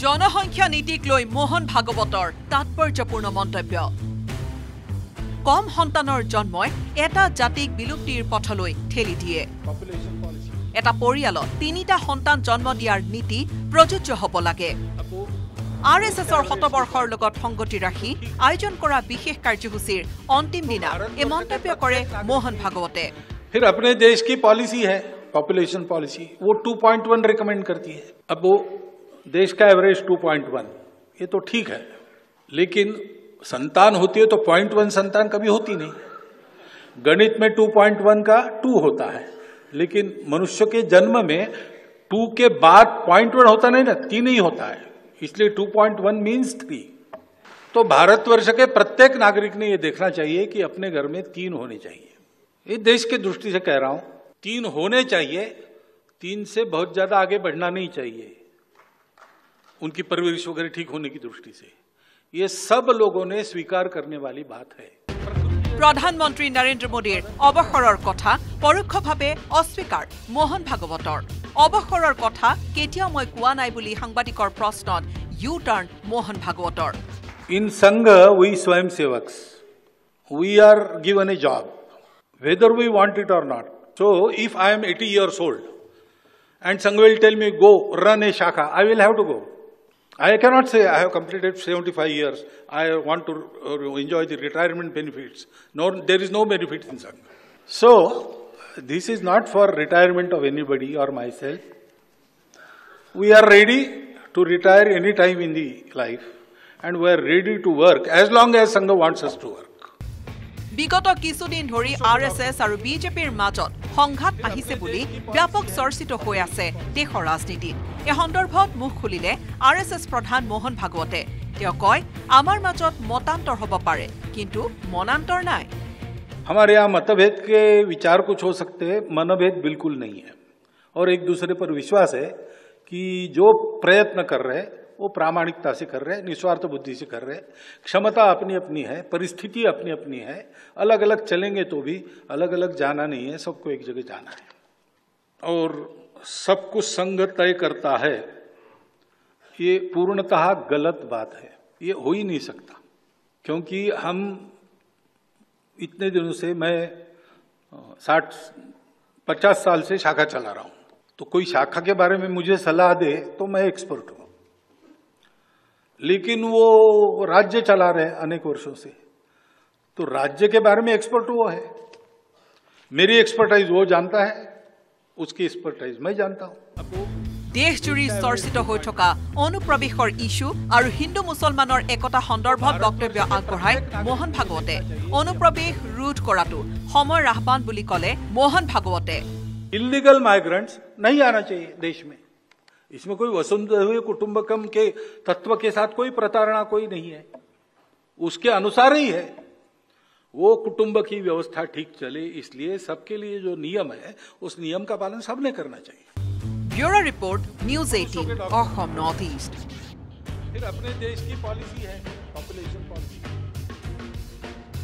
জনসংখ্যা নীতিক লৈ মোহন ভাগৱতৰ তাৎপৰ্যপূৰ্ণ মন্তব্য। কম সন্তানৰ জন্মই এটা জাতিক বিলুপ্তিৰ পথলৈ ঠেলি দিয়ে। এটা পৰিয়ালত ৩টা সন্তান জন্ম দিয়াৰ নীতি প্ৰযোজ্য হ'ব লাগে। RSSৰ শতবৰ্ষৰ লগত সংগতি ৰাখি আয়োজন কৰা বিশেষ কাৰ্যসূচীৰ অন্তিম দিনা এই মন্তব্য কৰে মোহন ভাগৱতে। फिर अपने देश की पॉलिसी है पॉपुलेशन पॉलिसी, वो 2.1 रिकमेंड करती है। अब वो देश का एवरेज 2.1, ये तो ठीक है, लेकिन संतान होती है तो 0.1 संतान कभी होती नहीं। गणित में 2.1 का 2 होता है, लेकिन मनुष्य के जन्म में 2 के बाद 0.1 होता नहीं ना, 3 ही होता है, इसलिए 2.1 मीन्स 3। तो भारतवर्ष के प्रत्येक नागरिक ने यह देखना चाहिए कि अपने घर में 3 होने चाहिए। ये देश की दृष्टि से कह रहा हूं, 3 होने चाहिए, 3 से बहुत ज्यादा आगे बढ़ना नहीं चाहिए, उनकी परवरिश वगैरह ठीक होने की दृष्टि से। ये सब लोगों ने स्वीकार करने वाली बात है। प्रधानमंत्री नरेंद्र मोदीर अवसৰৰ কথা পৰোক্ষভাৱে অস্বীকাৰ মোহন ভাগৱতৰ। অৱসৰৰ কথা কেতিয়া মই কোৱা নাই বুলি সাংবাদিকৰ প্ৰশ্নত ইউ টাৰ্ণ মোহন ভাগৱতৰ। इन Sangh we swayamsevaks, we are given a job whether we want it or not. So if I am 80 years old and Sangha will tell me go run a shakha, I will have to go. I cannot say I have completed 75 years, I want to enjoy the retirement benefits. No, there is no benefit in Sangha. So this is not for retirement of anybody or myself. We are ready to retire any time in the life and we are ready to work as long as Sangha wants us to work. বিগত কিছুদিন ধৰি RSS আৰু বিজেপিৰ মাজত সংঘাত আহিছে বুলি ব্যাপক চৰ্চিত হৈ আছে দেশৰ ৰাজনীতিত। এই সন্দৰ্ভত মুখ খুলিলে RSS প্ৰধান মোহন ভাগৱতে। তেওঁ কয়, আমাৰ মাজত মতান্তৰ হ'ব পাৰে, কিন্তু মনান্তৰ নাই। हमारे यहाँ मतभेद के विचार कुछ हो सकते हैं, मनभेद बिल्कुल नहीं है। और एक दूसरे पर विश्वास है कि जो प्रयत्न कर रहे हैं वो प्रामाणिकता से कर रहे हैं, निस्वार्थ बुद्धि से कर रहे हैं। क्षमता अपनी अपनी है, परिस्थिति अपनी अपनी है, अलग अलग चलेंगे तो भी अलग अलग जाना नहीं है, सबको एक जगह जाना है। और सब कुछ संघ तय करता है, ये पूर्णतः गलत बात है, ये हो ही नहीं सकता। क्योंकि हम इतने दिनों से, मैं 50 साल से शाखा चला रहा हूं, तो कोई शाखा के बारे में मुझे सलाह दे तो मैं एक्सपर्ट हूं, लेकिन वो राज्य चला रहे अनेक वर्षों से, तो राज्य के बारे में एक्सपर्ट वो है। मेरी एक्सपर्टाइज वो जानता है, उसकी एक्सपर्टाइज मैं जानता हूं। দেশজুৰি চৰ্চিত হৈ থকা অনুপ্ৰৱেশৰ ইস্যু আৰু হিন্দু মুছলমানৰ একতা সন্দৰ্ভত বক্তব্য আগবঢ়াই মোহন ভাগৱতে। অনুপ্ৰৱেশ ৰোধ কৰাটো সময় ৰাহবান বুলি ক'লে মোহন ভাগৱতে। इलीगल माइग्रेंट्स नहीं आना चाहिए देश में, इसमें कोई वसुंधैव कुटुंबकम के तत्व के साथ कोई प्रताड़ना कोई नहीं है, उसके अनुसार ही है। वो कुटुंब की व्यवस्था ठीक चले, इसलिए सबके लिए जो नियम है उस नियम का पालन सबने करना चाहिए। Bureau report, news 18 Assam north east. फिर अपने देश की पॉलिसी है पॉपुलेशन पॉलिसी।